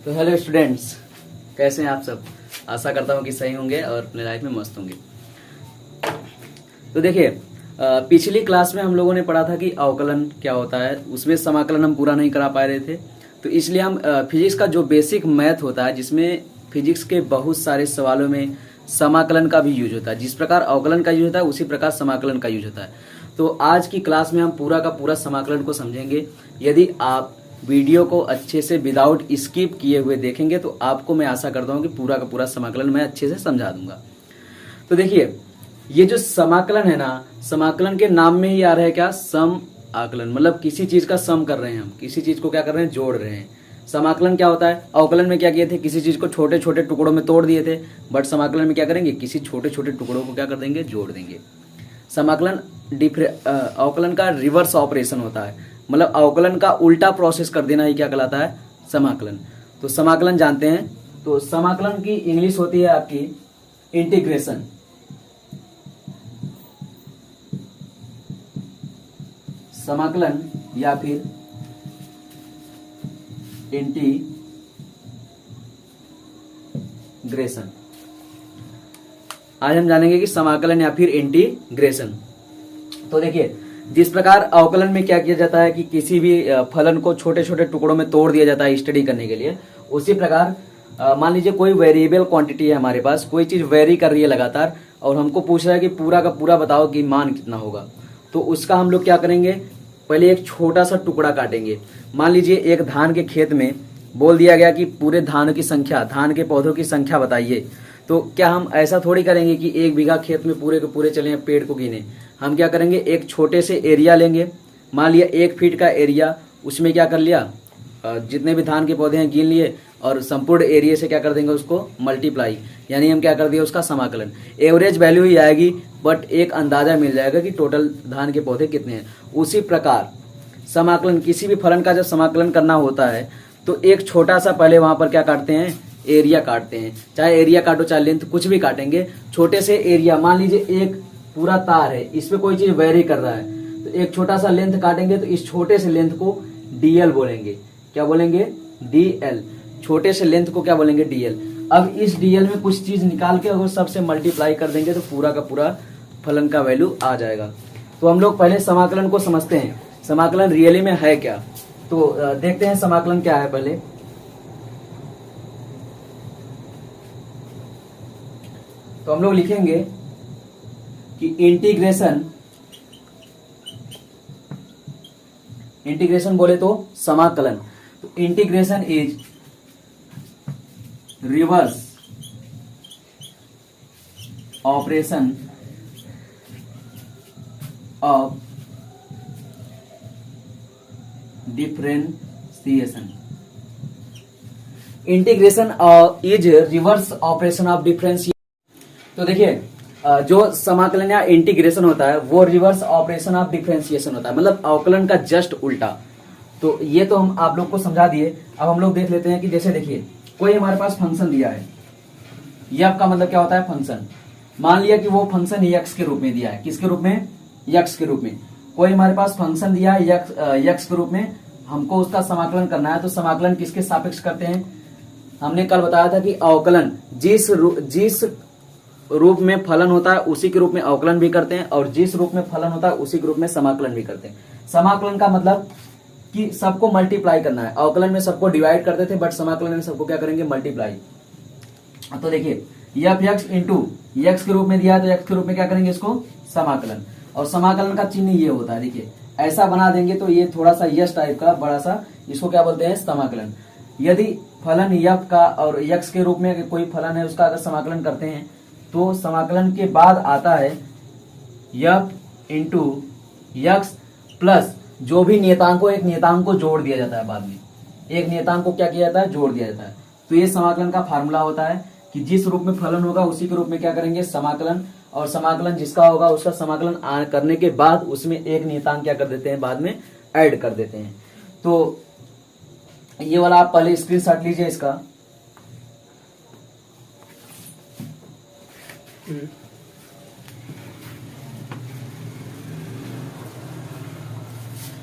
तो hello students, कैसे हैं आप सब। आशा करता हूँ कि सही होंगे और अपने लाइफ में मस्त होंगे। तो देखिए, पिछली क्लास में हम लोगों ने पढ़ा था कि अवकलन क्या होता है। उसमें समाकलन हम पूरा नहीं करा पा रहे थे, तो इसलिए हम फिजिक्स का जो बेसिक मैथ होता है, जिसमें फिजिक्स के बहुत सारे सवालों में समाकलन का भी यूज होता है। जिस प्रकार अवकलन का यूज होता है उसी प्रकार समाकलन का यूज होता है। तो आज की क्लास में हम पूरा का पूरा समाकलन को समझेंगे। यदि आप वीडियो को अच्छे से विदाउट स्किप किए हुए देखेंगे तो आपको मैं आशा करता हूं कि पूरा का पूरा समाकलन मैं अच्छे से समझा दूंगा। तो देखिए, ये जो समाकलन है ना, समाकलन के नाम में ही आ रहा है क्या, सम आकलन। मतलब किसी चीज का सम कर रहे हैं, हम किसी चीज को क्या कर रहे हैं, जोड़ रहे हैं। समाकलन क्या होता है, अवकलन में क्या किए थे, किसी चीज को छोटे छोटे टुकड़ों में तोड़ दिए थे। बट समाकलन में क्या करेंगे, किसी छोटे छोटे टुकड़ों को क्या कर देंगे, जोड़ देंगे। समाकलन अवकलन का रिवर्स ऑपरेशन होता है। मतलब अवकलन का उल्टा प्रोसेस कर देना ही क्या कहलाता है, समाकलन। तो समाकलन जानते हैं, तो समाकलन की इंग्लिश होती है आपकी इंटीग्रेशन। समाकलन या फिर इंटीग्रेशन। आज हम जानेंगे कि समाकलन या फिर इंटीग्रेशन। तो देखिए, जिस प्रकार अवकलन में क्या किया जाता है कि किसी भी फलन को छोटे छोटे टुकड़ों में तोड़ दिया जाता है स्टडी करने के लिए, उसी प्रकार मान लीजिए कोई वेरिएबल क्वांटिटी है हमारे पास, कोई चीज वेरी कर रही है लगातार, और हमको पूछ रहा है कि पूरा का पूरा बताओ कि मान कितना होगा। तो उसका हम लोग क्या करेंगे, पहले एक छोटा सा टुकड़ा काटेंगे। मान लीजिए एक धान के खेत में बोल दिया गया कि पूरे धान की संख्या, धान के पौधों की संख्या बताइए। तो क्या हम ऐसा थोड़ी करेंगे कि 1 बीघा खेत में पूरे के पूरे चले पेड़ को गिने। हम क्या करेंगे, एक छोटे से एरिया लेंगे। मान लिया 1 फीट का एरिया, उसमें क्या कर लिया, जितने भी धान के पौधे हैं गिन लिए, और संपूर्ण एरिया से क्या कर देंगे, उसको मल्टीप्लाई। यानी हम क्या कर दिए, उसका समाकलन। एवरेज वैल्यू ही आएगी, बट एक अंदाजा मिल जाएगा कि टोटल धान के पौधे कितने हैं। उसी प्रकार समाकलन, किसी भी फलन का जब समाकलन करना होता है तो एक छोटा सा पहले वहां पर क्या काटते हैं, एरिया काटते हैं। चाहे एरिया काटो चाहे लेंथ, कुछ भी काटेंगे। छोटे से एरिया, मान लीजिए एक पूरा तार है, इस पे कोई चीज वेरी कर रहा है, तो एक छोटा सा लेंथ काटेंगे। तो इस छोटे से लेंथ को डीएल बोलेंगे। क्या बोलेंगे, डीएल। छोटे से लेंथ को क्या बोलेंगे, डीएल। अब इस डीएल में कुछ चीज निकाल के अगर सबसे मल्टीप्लाई कर देंगे तो पूरा का पूरा फलन का वैल्यू आ जाएगा। तो हम लोग पहले समाकलन को समझते हैं, समाकलन रियली में है क्या। तो देखते हैं समाकलन क्या है। पहले तो हम लोग लिखेंगे कि इंटीग्रेशन बोले तो समाकलन। तो integration is reverse operation of differentiation. Integration is reverse operation of differentiation. तो देखिए, जो समाकलन या इंटीग्रेशन होता है वो रिवर्स ऑपरेशन ऑफ डिफरेंशिएशन होता है, मतलब अवकलन का जस्ट उल्टा। तो ये तो हम आप लोग को समझा दिए। अब हम लोग देख लेते हैं कि जैसे देखिए, कोई हमारे पास फंक्शन दिया है। यफ का मतलब क्या होता है, फंक्शन। मान लिया कि वो फंक्शन यक्स के रूप में दिया है। किसके रूप में, यक्स के रूप में। कोई हमारे पास फंक्शन दिया है यक्स के रूप में, हमको उसका समाकलन करना है। तो समाकलन किसके सापेक्ष करते हैं, हमने कल बताया था कि अवकलन जिस रूप में फलन होता है उसी के रूप में अवकलन भी करते हैं, और जिस रूप में फलन होता है उसी के रूप में समाकलन भी करते हैं। समाकलन का मतलब कि सबको मल्टीप्लाई करना है। अवकलन में सबको डिवाइड करते थे, बट समाकलन में सबको क्या करेंगे, मल्टीप्लाई। तो देखिए, यफ यक्स इंटू यक्स के रूप में दिया है तो यक्स के रूप में क्या करेंगे, इसको समाकलन। और समाकलन का चिन्ह ये होता है, देखिए ऐसा बना देंगे तो ये थोड़ा सा यस टाइप का बड़ा सा, इसको क्या बोलते हैं, समाकलन। यदि फलन यफ का और यक्स के रूप में कोई फलन है उसका अगर समाकलन करते हैं तो समाकलन के बाद आता है यफ इंटू यक्स प्लस जो भी नियतांक को, एक नियतांक को जोड़ दिया जाता है बाद में। एक नियतांक को क्या किया जाता है, जोड़ दिया जाता है। तो ये समाकलन का फार्मूला होता है कि जिस रूप में फलन होगा उसी के रूप में क्या करेंगे, समाकलन। और समाकलन जिसका होगा उसका समाकलन करने के बाद उसमें एक नियतांक क्या कर देते हैं, बाद में ऐड कर देते हैं। तो ये वाला आप पहले स्क्रीनशॉट लीजिए इसका।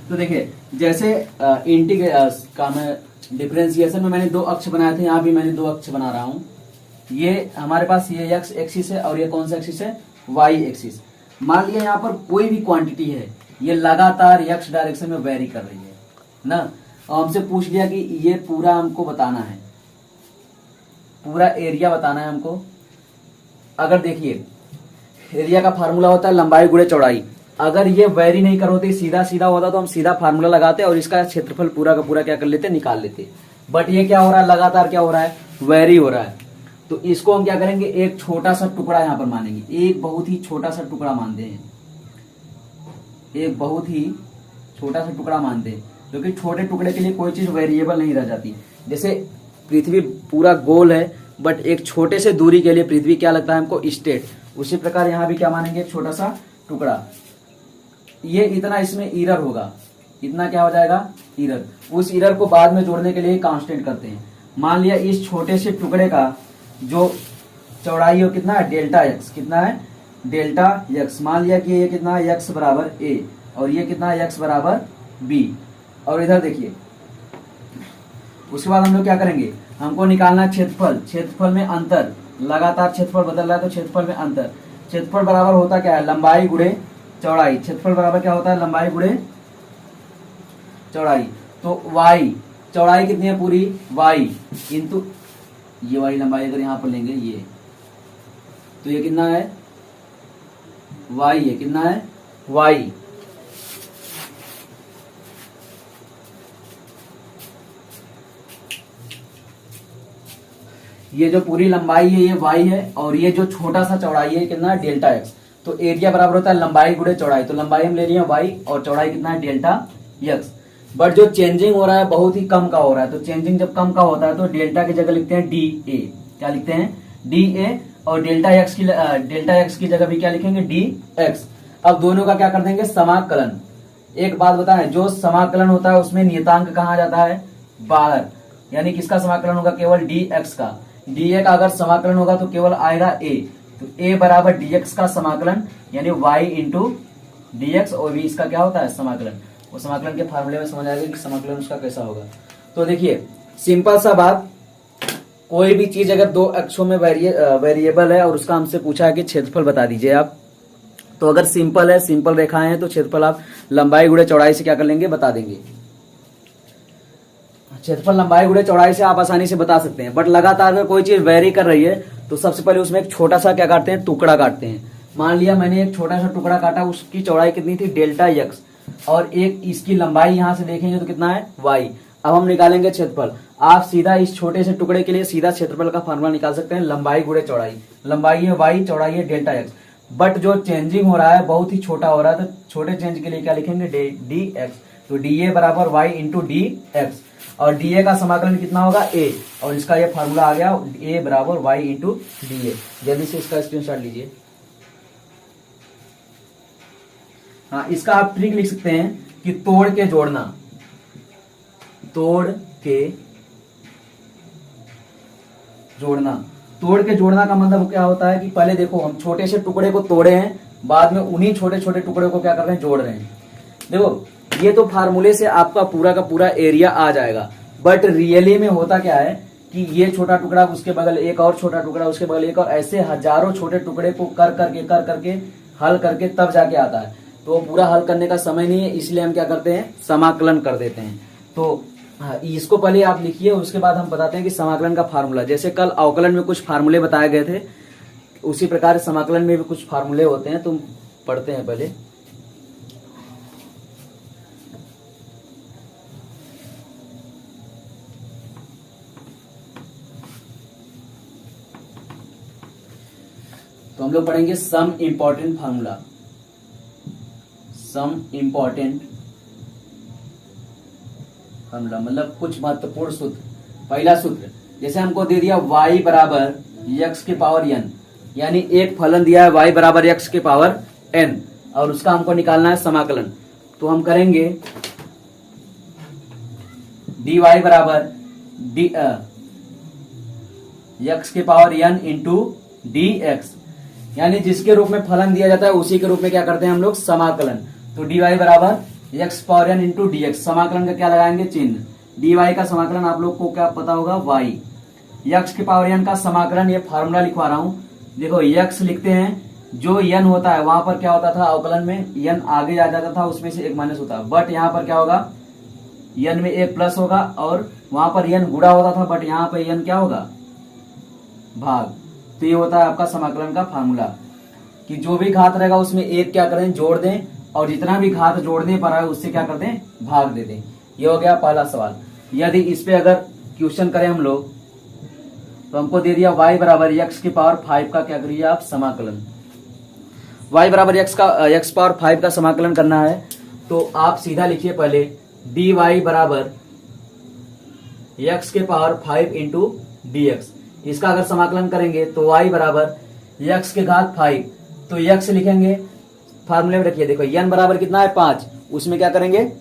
तो देखिए, जैसे का मैं डिफरेंशिएशन में मैंने दो अक्ष बनाए थे, यहाँ भी मैंने दो अक्ष बना रहा हूँ। ये हमारे पास ये एक्स एक्सिस है और ये कौन सा एक्सिस है, वाई एक्सिस। मान लिया यहाँ पर कोई भी क्वांटिटी है, ये लगातार एक्स डायरेक्शन में वेरी कर रही है ना, और हमसे पूछ लिया कि ये पूरा हमको बताना है, पूरा एरिया बताना है हमको। अगर देखिए एरिया का फार्मूला होता है लंबाई गुणे चौड़ाई। अगर ये वेरी नहीं कर होती, सीधा सीधा होता तो हम सीधा फार्मूला लगाते और इसका क्षेत्रफल पूरा का पूरा क्या कर लेते, निकाल लेते। बट ये क्या हो रहा है, लगातार क्या हो रहा है, वेरी हो रहा है। तो इसको हम क्या करेंगे, एक छोटा सा टुकड़ा यहाँ पर मानेंगे, एक बहुत ही छोटा सा टुकड़ा मानते हैं, एक बहुत ही छोटा सा टुकड़ा मानते हैं, क्योंकि छोटे टुकड़े के लिए कोई चीज वेरिएबल नहीं रह जाती। जैसे पृथ्वी पूरा गोल है, बट एक छोटे से दूरी के लिए पृथ्वी क्या लगता है हमको, स्टेट। उसी प्रकार यहाँ भी क्या मानेंगे, एक छोटा सा टुकड़ा। ये इतना इसमें इरर होगा, इतना क्या हो जाएगा, इरर। उस इरर को बाद में जोड़ने के लिए कांस्टेंट करते हैं। मान लिया इस छोटे से टुकड़े का जो चौड़ाई हो कितना है, डेल्टा एक्स, कितना है, डेल्टा एक्स। मान लिया कि ये कितना है, एक्स बराबर ए, और ये कितना है, एक्स बराबर बी। और इधर देखिए, उसके बाद हम लोग क्या करेंगे, हमको निकालना है क्षेत्रफल। क्षेत्रफल में अंतर, लगातार क्षेत्रफल बदल रहा है तो क्षेत्रफल में अंतर। क्षेत्रफल बराबर होता क्या है, लंबाई गुणे चौड़ाई। क्षेत्रफल बराबर क्या होता है, लंबाई गुणे चौड़ाई। तो वाई, चौड़ाई कितनी है पूरी, वाई इंटू ये वाली लंबाई अगर यहां पर लेंगे ये, तो ये कितना है, वाई है, कितना है, वाई। ये जो पूरी लंबाई है ये वाई है, और ये जो छोटा सा चौड़ाई है कितना है, डेल्टा एक्स। तो एरिया बराबर होता है लंबाई गुणे चौड़ाई। तो लंबाई हम ले लिए वाई और चौड़ाई कितना है, डेल्टा एक्स। बट जो चेंजिंग हो रहा है बहुत ही कम का हो रहा है, तो चेंजिंग जब कम का होता है तो डेल्टा की जगह लिखते हैं डी ए। क्या लिखते हैं, डी ए। और डेल्टा एक्स की जगह भी क्या लिखेंगे, डी एक्स। अब दोनों का क्या कर देंगे, समाकलन। एक बात बताएं, जो समाकलन होता है उसमें नियतांक कहाँ जाता है, बाहर। यानी किसका समाकलन होगा, केवल डी एक्स का। डी ए का अगर समाकलन होगा तो केवल आएगा ए। तो ए बराबर डी एक्स का समाकलन, यानी वाई इंटू डी एक्स, और भी इसका क्या होता है, समाकलन। वो समाकलन के फार्मूले में समझ आएगा कि समाकलन उसका कैसा होगा। तो देखिए सिंपल सा बात, कोई भी चीज अगर दो अक्षों में वेरिएबल है और उसका हमसे पूछा है कि क्षेत्रफल बता दीजिए आप, तो अगर सिंपल है, सिंपल रेखाएं हैं, तो क्षेत्रफल आप लंबाई गुणे चौड़ाई से क्या कर लेंगे, बता देंगे। क्षेत्रफल लंबाई गुणे चौड़ाई से आप आसानी से बता सकते हैं। बट लगातार अगर कोई चीज वेरी कर रही है तो सबसे पहले उसमें एक छोटा सा क्या काटते हैं, टुकड़ा काटते हैं। मान लिया मैंने एक छोटा सा टुकड़ा काटा, उसकी चौड़ाई कितनी थी, डेल्टा एक्स, और एक इसकी लंबाई यहां से देखेंगे तो कितना है, वाई। अब हम निकालेंगे क्षेत्रफल। आप सीधा इस छोटे से टुकड़े के लिए सीधा क्षेत्रफल का फार्मूला निकाल सकते हैं, लंबाई गुणे चौड़ाई। लंबाई है वाई, चौड़ाई है डेल्टा एक्स। बट जो चेंजिंग हो रहा है बहुत ही छोटा हो रहा है, तो छोटे चेंज के लिए क्या लिखेंगे, डी एक्स। तो डी ए बराबर वाई इंटू डी एक्स, और डी ए का समाकलन कितना होगा, ए, और इसका ये फार्मूला आ गया, ए बराबर वाई इंटू डी ए। जल्दी से इसका स्क्रीनशॉट लीजिए। हाँ, इसका आप ट्रिक लिख सकते हैं कि तोड़ के जोड़ना, तोड़ के जोड़ना। तोड़ के जोड़ना का मतलब क्या होता है कि पहले देखो हम छोटे से टुकड़े को तोड़े हैं, बाद में उन्हीं छोटे छोटे टुकड़े को क्या कर रहे हैं, जोड़ रहे हैं। देखो ये तो फार्मूले से आपका पूरा का पूरा एरिया आ जाएगा, बट रियली में होता क्या है कि ये छोटा टुकड़ा, उसके बगल एक और छोटा टुकड़ा, उसके बगल एक और, ऐसे हजारों छोटे टुकड़े को कर करके हल करके तब जाके आता है। तो पूरा हल करने का समय नहीं है, इसलिए हम क्या करते हैं, समाकलन कर देते हैं। तो इसको पहले आप लिखिए, उसके बाद हम बताते हैं कि समाकलन का फार्मूला। जैसे कल अवकलन में कुछ फार्मूले बताए गए थे, उसी प्रकार समाकलन में भी कुछ फार्मूले होते हैं, तुम पढ़ते हैं पहले। तो हम लोग पढ़ेंगे some important formula, some important formula मतलब कुछ महत्वपूर्ण सूत्र। पहला सूत्र, जैसे हमको दे दिया y बराबर x के पावर n, यानी एक फलन दिया है y बराबर x के पावर n, और उसका हमको निकालना है समाकलन। तो हम करेंगे dy बराबर x के पावर n इंटू dx, यानी जिसके रूप में फलन दिया जाता है उसी के रूप में क्या करते हैं हम लोग, समाकलन। तो dy बराबर x power n into dx, समाकलन का क्या लगाएंगे, चिन्ह। डी वाई का समाकलन आप लोग को क्या पता होगा, वाई। यक्स के पावर एन का समाकलन, ये फार्मूला लिखवा रहा हूं। देखो यक्स लिखते हैं, जो एन होता है वहां पर क्या होता था अवकलन में, एन आगे आ जाता था, उसमें से एक माइनस होता है। बट यहाँ पर क्या होगा, एन में एक प्लस होगा, और वहां पर एन गुणा होता था, बट यहाँ पर एन क्या होगा, भाग। तो ये होता है आपका समाकलन का फार्मूला, कि जो भी घात रहेगा उसमें एक क्या करें, जोड़ दें, और जितना भी घात जोड़ने पर आए उससे क्या कर दें, भाग दे दें। ये हो गया पहला सवाल। यदि इस पे अगर क्वेश्चन करें हम लोग, तो हमको दे दिया y बराबर x की पावर 5 का क्या करिए आप, समाकलन। y बराबर x पावर 5 का समाकलन करना है, तो आप सीधा लिखिए पहले dy बराबर x के पावर 5 इंटू dx। इसका अगर समाकलन करेंगे तो y बराबर x के घात 5, तो x लिखेंगे, फार्मूले में रखिए। देखो n बराबर कितना है, 5, उसमें क्या करेंगे,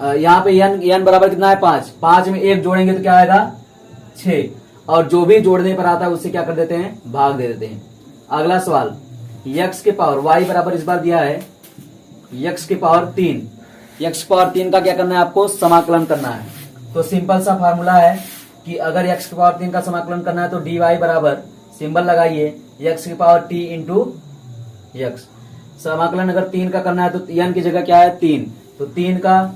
यहाँ पे n बराबर कितना है, 5, 5 में एक जोड़ेंगे तो क्या आएगा, 6, और जो भी जोड़ने पर आता है उससे क्या कर देते हैं, भाग दे देते हैं। अगला सवाल, x के पावर y बराबर इस बार दिया है x के पावर 3, x पावर 3 का क्या करना है, आपको समाकलन करना है। तो सिंपल सा फार्मूला है कि अगर x के पावर 3 का समाकलन करना है तो dy बराबर, सिंबल लगाइए, x की पावर t इंटू x। समाकलन अगर 3 का करना है तो n की जगह क्या है, 3, तो 3 का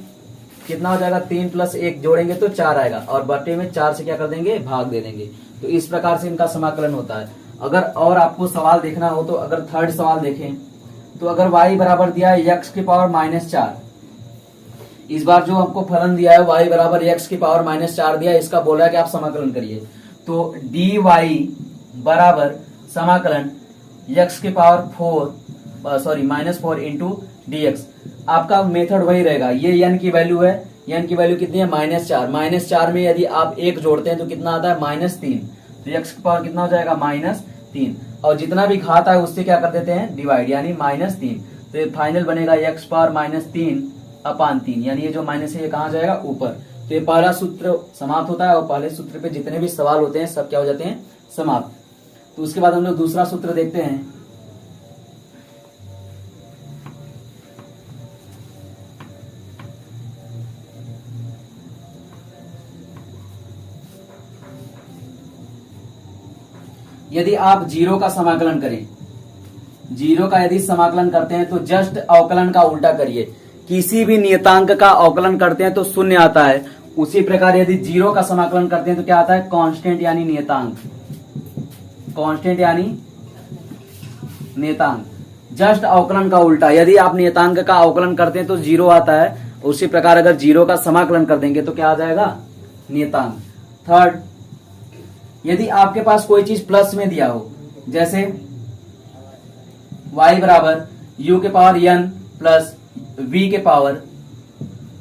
कितना हो जाएगा, 3 प्लस 1 जोड़ेंगे तो 4 आएगा, और बटे में 4 से क्या कर देंगे, भाग दे देंगे। तो इस प्रकार से इनका समाकलन होता है। अगर और आपको सवाल देखना हो तो अगर थर्ड सवाल देखें, तो अगर y बराबर दिया है x की पावर -4, इस बार जो आपको फलन दिया है y बराबर x की पावर -4 दिया है, इसका बोल रहा है कि आप समाकलन करिए। तो dy बराबर समाकलन x की पावर -4 इंटू dx। आपका मेथड वही रहेगा, ये n की वैल्यू है, n की वैल्यू कितनी है, -4, -4 में यदि आप एक जोड़ते हैं तो कितना आता है, -3, तो x की पावर कितना हो जाएगा, -3, और जितना भी घात है उससे क्या कर देते हैं, डिवाइड, यानी -3। तो ये फाइनल बनेगा x पावर -3/3, यानी ये जो माइनस है ये कहाँ जाएगा, ऊपर। तो ये पहला सूत्र समाप्त होता है, और पहले सूत्र पे जितने भी सवाल होते हैं सब क्या हो जाते हैं, समाप्त। तो उसके बाद हम लोग दूसरा सूत्र देखते हैं। यदि आप जीरो का समाकलन करें, जीरो का यदि समाकलन करते हैं तो जस्ट अवकलन का उल्टा करिए। किसी भी नियतांक का अवकलन करते हैं तो शून्य आता है, उसी प्रकार यदि जीरो का समाकलन करते हैं तो क्या आता है, कांस्टेंट यानी नियतांक, कांस्टेंट यानी नियतांक। जस्ट अवकलन का उल्टा, यदि आप नियतांक का अवकलन करते हैं तो जीरो आता है, उसी प्रकार अगर जीरो का समाकलन कर देंगे तो क्या आ जाएगा, नियतांक। थर्ड, यदि आपके पास कोई चीज प्लस में दिया हो, जैसे y बराबर u के पावर n प्लस v के पावर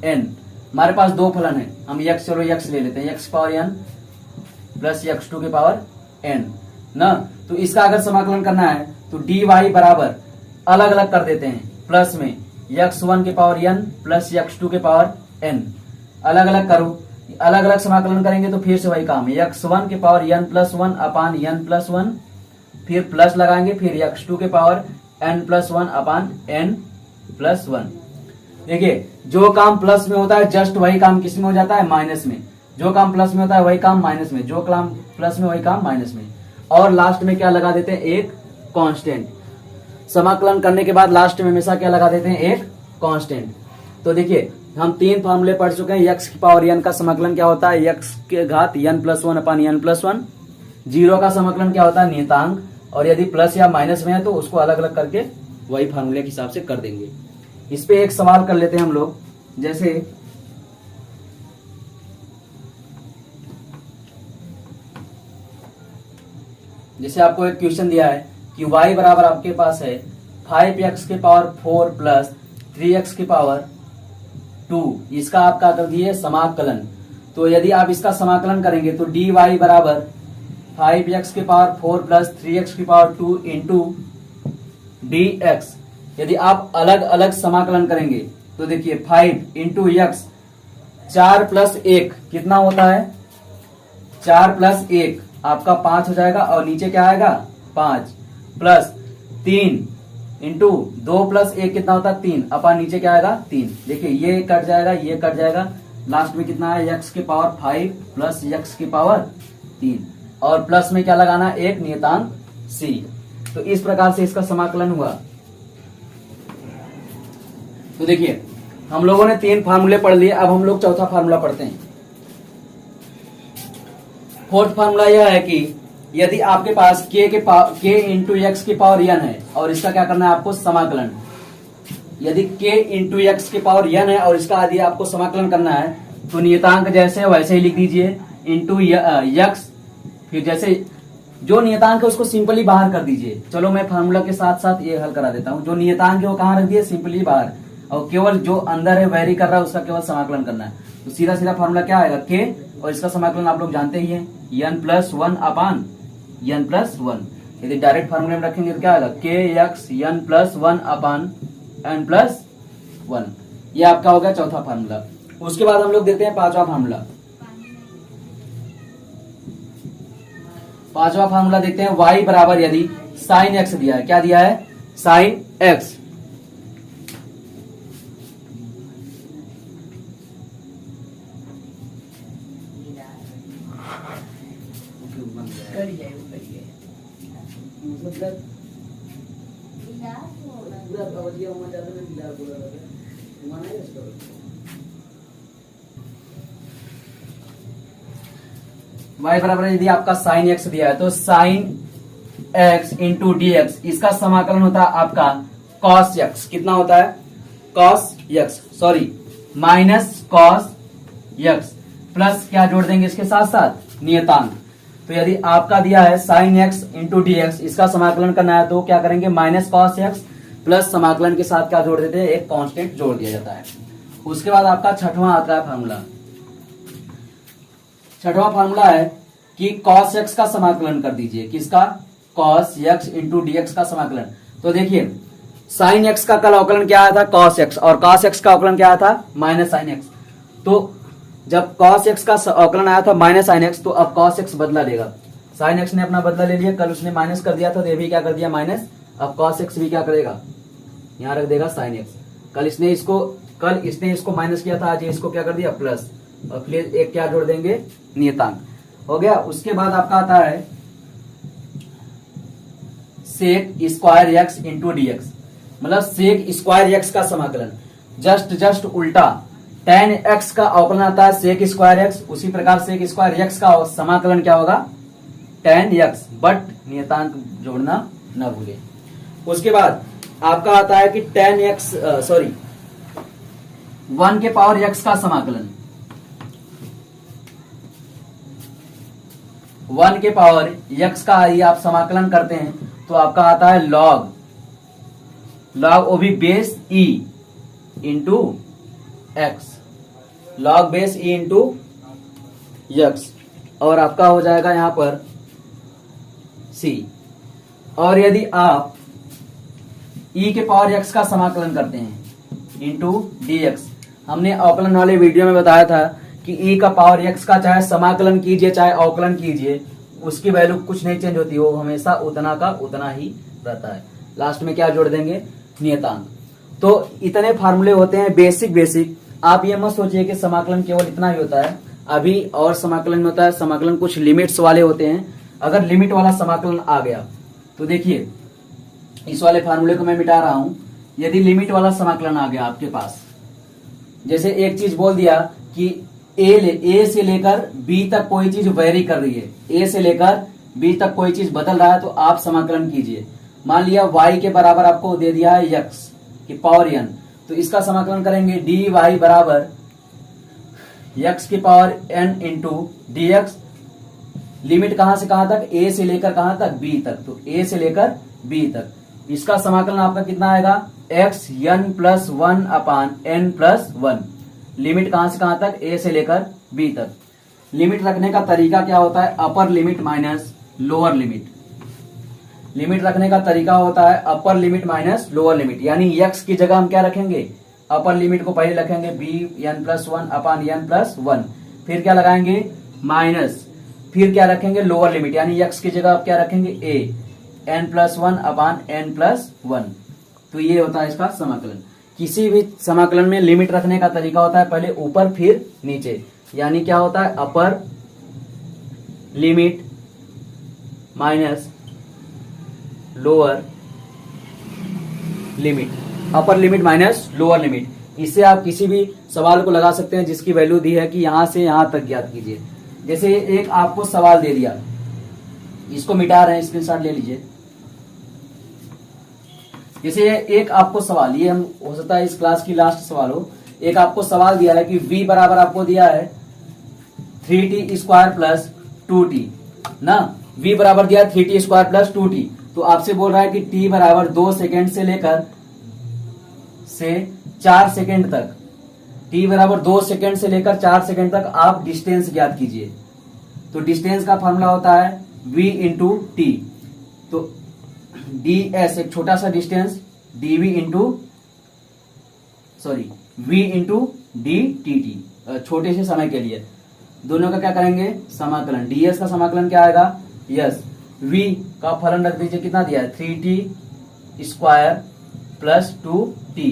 n, हमारे पास दो फलन है, हम चलो x ले लेते हैं, x power n plus x2 के पावर n ना। तो इसका अगर समाकलन करना है तो dy बराबर अलग अलग कर देते हैं, प्लस में x1 के पावर n प्लस x2 के पावर n, अलग अलग करो। अलग अलग समाकलन करेंगे तो फिर से वही काम है, x1 के पावर n प्लस 1 अपान n प्लस 1, फिर प्लस लगाएंगे, फिर x2 के पावर n प्लस 1 अपान n प्लस 1। देखिए जो काम प्लस में होता है जस्ट वही काम किस में हो जाता है, माइनस में। जो काम प्लस में होता है वही काम माइनस में, जो काम प्लस में वही काम माइनस में, और लास्ट में क्या लगा देते हैं, एक कांस्टेंट। समाकलन करने के बाद लास्ट में हमेशा क्या लगा देते हैं, एक कांस्टेंट। तो देखिए हम 3 फार्मूले पढ़ चुके हैं। x की पावर n का समाकलन क्या होता है, x के घात n प्लस 1 अपान n प्लस 1। जीरो का समाकलन क्या होता है, नियतांक, और यदि प्लस या माइनस में है तो उसको अलग अलग करके वही फार्मूले के हिसाब से कर देंगे। इस पे एक सवाल कर लेते हैं हम लोग, जैसे आपको एक क्वेश्चन दिया है कि y बराबर आपके पास है 5x के पावर 4 प्लस 3x के पावर 2, इसका आपका कर दिए समाकलन। तो यदि आप इसका समाकलन करेंगे तो dy बराबर 5x के पावर 4 प्लस 3x की पावर 2 इंटू dx। यदि आप अलग अलग समाकलन करेंगे तो देखिए 5 इंटू x, 4 प्लस 1 कितना होता है, 4 प्लस 1 आपका 5 हो जाएगा, और नीचे क्या आएगा 5, प्लस 3 इंटू 2 प्लस 1 कितना होता है 3 अपन नीचे क्या आएगा 3। देखिए ये कट जाएगा, ये कट जाएगा, लास्ट में कितना है x की पावर 5 प्लस x की पावर 3 और प्लस में क्या लगाना है एक नियतांक c। तो इस प्रकार से इसका समाकलन हुआ। तो देखिए हम लोगों ने 3 फार्मूले पढ़ लिए, अब हम लोग चौथा फार्मूला पढ़ते हैं। फोर्थ फार्मूला यह है कि यदि आपके पास k इंटू एक्स की पावर n है और इसका क्या करना है आपको समाकलन। यदि k इंटू एक्स की पावर n है और इसका यदि आपको समाकलन करना है तो नियतांक जैसे वैसे ही लिख दीजिए इंटू x, फिर जैसे जो नियतांक है उसको सिंपली बाहर कर दीजिए। चलो मैं फार्मूला के साथ साथ ये हल करा देता हूँ। जो नियतांक है वो कहाँ रख दिए सिंपली बाहर, और केवल जो अंदर है वेरी कर रहा है उसका केवल समाकलन करना है। तो सीधा सीधा फार्मूला क्या आएगा k और इसका समाकलन आप लोग जानते ही हैं n प्लस 1 अपान n प्लस 1। यदि डायरेक्ट फार्मूले में रखेंगे तो क्या आएगा k x n प्लस 1 अपान n प्लस 1। ये आपका हो गया चौथा फार्मूला। उसके बाद हम लोग देखते हैं पांचवा फार्मूला। पांचवा फार्मूला देखते हैं y बराबर यदि साइन x दिया है, क्या दिया है साइन x, y बराबर यदि आपका साइन x दिया है तो sine x into d x, इसका समाकलन होता है आपका कॉस x। कितना होता है cos x, sorry minus cos x plus क्या जोड़ देंगे इसके साथ साथ नियतांक। तो यदि आपका दिया है sine x into d x, इसका समाकलन करना है तो क्या करेंगे माइनस कॉस x प्लस समाकलन के साथ क्या जोड़ देते हैं एक कांस्टेंट जोड़ दिया जाता है। उसके बाद आपका छठवां आता है फार्मूला। छठवां फार्मूला है कि cos x का समाकलन कर दीजिए। किसका cos x into d x का समाकलन। तो देखिए साइन x का कल अवकलन क्या आया था cos x और cos x का अवकलन क्या आया था माइनस साइन x। तो जब cos x का अवकलन आया था माइनस साइन x तो अब cos x बदला लेगा। साइन x ने अपना बदला ले लिया, कल उसने माइनस कर दिया था तो ये भी क्या कर दिया माइनस। अब cos x भी क्या करेगा यहां रख देगा साइन x। कल इसने इसको माइनस किया था, आज इसको क्या कर दिया प्लस, और फिर एक क्या जोड़ देंगे नियतांक हो गया। उसके बाद आपका आता है sec square x into d x, मतलब सेक स्क्वायर एक्स का समाकलन जस्ट उल्टा tan x का अवकलन आता है सेक स्क्वायर एक्स, उसी प्रकार सेक स्क्वायर एक्स का समाकलन क्या होगा tan x, बट नियतांक जोड़ना न भूले। उसके बाद आपका आता है कि tan x 1 के पावर x का समाकलन, 1 के पावर x का यदि आप समाकलन करते हैं तो आपका आता है लॉग ओ भी base e into x, log base e into x, और आपका हो जाएगा यहां पर c। और यदि आप e के पावर x का समाकलन करते हैं इंटू डी एक्स, हमने अवकलन वाले वीडियो में बताया था कि e का पावर x का चाहे समाकलन कीजिए चाहे अवकलन कीजिए उसकी वैल्यू कुछ नहीं चेंज होती, वो हमेशा उतना का उतना ही रहता है। लास्ट में क्या जोड़ देंगे नियतांक। तो इतने फार्मूले होते हैं बेसिक। आप ये मत सोचिए कि समाकलन केवल इतना ही होता है, अभी और समाकलन में होता है। समाकलन कुछ लिमिट्स वाले होते हैं। अगर लिमिट वाला समाकलन आ गया तो देखिए इस वाले फार्मूले को मैं मिटा रहा हूं। यदि लिमिट वाला समाकलन आ गया आपके पास, जैसे एक चीज बोल दिया कि ए से लेकर बी तक कोई चीज वेरी कर रही है, ए से लेकर बी तक कोई चीज बदल रहा है तो आप समाकलन कीजिए। मान लिया y के बराबर आपको दे दिया है x की पावर n, तो इसका समाकलन करेंगे dy बराबर x की power n into d x. Limit कहां से कहां तक, a से लेकर कहां तक b तक, तो a से लेकर b तक। इसका समाकलन आपका कितना आएगा x n प्लस 1 अपान n प्लस 1। लिमिट कहां से कहां तक, a से लेकर b तक। लिमिट रखने का तरीका क्या होता है upper limit minus lower limit. Limit रखने का तरीका होता है upper limit minus lower limit, यानी x की जगह हम क्या रखेंगे अपर लिमिट को पहले रखेंगे b n प्लस 1 अपान n प्लस 1, फिर क्या लगाएंगे माइनस, फिर क्या रखेंगे लोअर लिमिट यानी x की जगह आप क्या रखेंगे a n plus 1 upon n plus 1। तो ये होता है इसका समाकलन। किसी भी समाकलन में लिमिट रखने का तरीका होता है पहले ऊपर फिर नीचे, यानी क्या होता है upper limit minus lower limit, upper limit minus lower limit. इससे आप किसी भी सवाल को लगा सकते हैं जिसकी वैल्यू दी है कि यहां से यहां तक ज्ञात कीजिए। जैसे एक आपको सवाल दे दिया, इसको मिटा रहे हैं, स्क्रीनशॉट ले लीजिए। जैसे एक आपको सवाल, ये हम हो सकता है इस क्लास की लास्ट सवाल हो, एक आपको सवाल दिया है कि v बराबर आपको दिया है 3t स्क्वायर प्लस 2t ना, v बराबर दिया है 3t स्क्वायर प्लस 2t। तो आपसे बोल रहा है कि t बराबर 2 सेकेंड से लेकर 4 सेकेंड तक, t बराबर 2 सेकेंड से लेकर 4 सेकेंड तक आप डिस्टेंस ज्ञात कीजिए। तो डिस्टेंस का फॉर्मूला होता है v इंटू टी। तो ds एक छोटा सा distance, dv into v into dt, छोटे से समय के लिए। दोनों का क्या करेंगे समाकलन, ds का समाकलन क्या आएगा यस, v का फलन रख दीजिए, कितना दिया है 3t स्क्वायर प्लस 2t।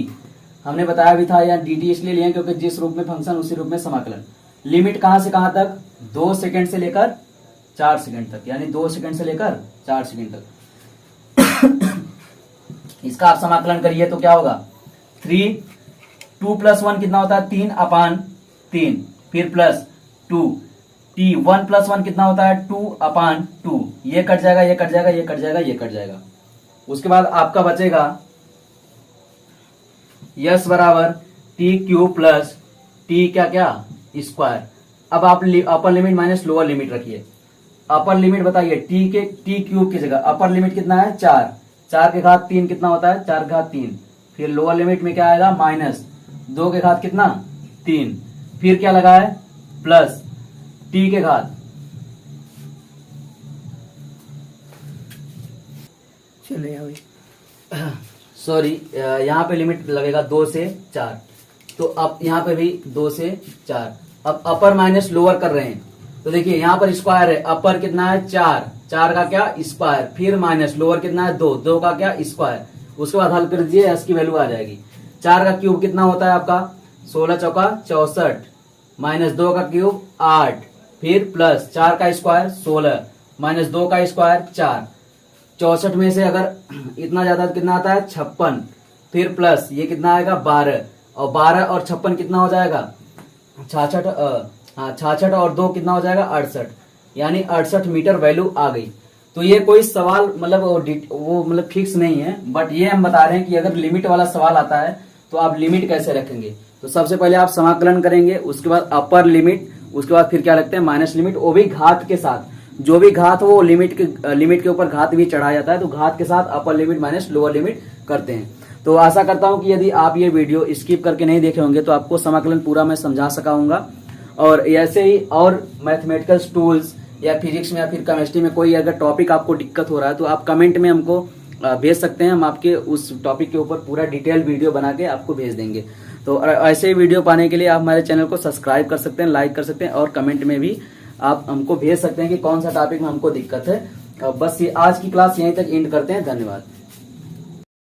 हमने बताया भी था यहाँ dt इसलिए लिए क्योंकि जिस रूप में फंक्शन उसी रूप में समाकलन। लिमिट कहां से कहां तक, 2 सेकेंड से लेकर 4 सेकेंड तक, यानी 2 सेकेंड से लेकर 4 सेकेंड तक। इसका आप समाकलन करिए तो क्या होगा 2 प्लस 1 कितना होता है 3/3, फिर प्लस 2 t 1 प्लस 1 कितना होता है 2/2। ये कट जाएगा, ये कट जाएगा, ये कट जाएगा, ये कट जाएगा। उसके बाद आपका बचेगा यस बराबर टी क्यूब प्लस टी क्या क्या स्क्वायर। अब आप upper limit minus lower limit रखिए। अपर लिमिट बताइए टी क्यूब की जगह अपर लिमिट कितना है 4 के घात 3 कितना होता है 4 के घात 3। फिर लोअर लिमिट में क्या आएगा माइनस 2 के घात कितना 3, फिर क्या लगा है प्लस टी के घात, चलिए सॉरी यहाँ पे लिमिट लगेगा 2 से 4, तो अब यहाँ पे भी 2 से 4। अब अपर माइनस लोअर कर रहे हैं तो देखिए यहाँ पर स्क्वायर है, अपर कितना है 4 का क्या स्क्वायर, फिर माइनस लोअर कितना है 2 का क्या स्क्वायर। उसके बाद हल कर दीजिए, एस की वैल्यू आ जाएगी। 4 का क्यूब कितना होता है आपका 16 चौका 64, माइनस 2 का क्यूब 8, फिर प्लस 4 का स्क्वायर 16, माइनस 2 का स्क्वायर 4। 64 में से अगर इतना ज्यादा कितना आता है 56, फिर प्लस ये कितना आएगा 12, और 12 और 56 कितना हो जाएगा 66 और 2 कितना हो जाएगा 68, यानी 68 मीटर वैल्यू आ गई। तो ये कोई सवाल मतलब वो मतलब फिक्स नहीं है, बट ये हम बता रहे हैं कि अगर लिमिट वाला सवाल आता है तो आप लिमिट कैसे रखेंगे। तो सबसे पहले आप समाकलन करेंगे, उसके बाद अपर लिमिट, उसके बाद फिर क्या रखते हैं माइनस लिमिट, वो भी घात के साथ। जो भी घात वो लिमिट के ऊपर घात भी चढ़ाया जाता है, तो घात के साथ upper limit minus lower limit करते हैं। तो आशा करता हूं कि यदि आप ये वीडियो स्किप करके नहीं देखे होंगे तो आपको समाकलन पूरा मैं समझा सका हूंगा। और ऐसे ही और मैथमेटिकल टूल्स या फिजिक्स में या फिर केमिस्ट्री में कोई अगर टॉपिक आपको दिक्कत हो रहा है तो आप कमेंट में हमको भेज सकते हैं, हम आपके उस टॉपिक के ऊपर पूरा डिटेल वीडियो बना के आपको भेज देंगे। तो ऐसे ही वीडियो पाने के लिए आप हमारे चैनल को सब्सक्राइब कर सकते हैं, लाइक कर सकते हैं, और कमेंट में भी आप हमको भेज सकते हैं कि कौन सा टॉपिक में हमको दिक्कत है। बस ये आज की क्लास यहीं तक एंड करते हैं। धन्यवाद।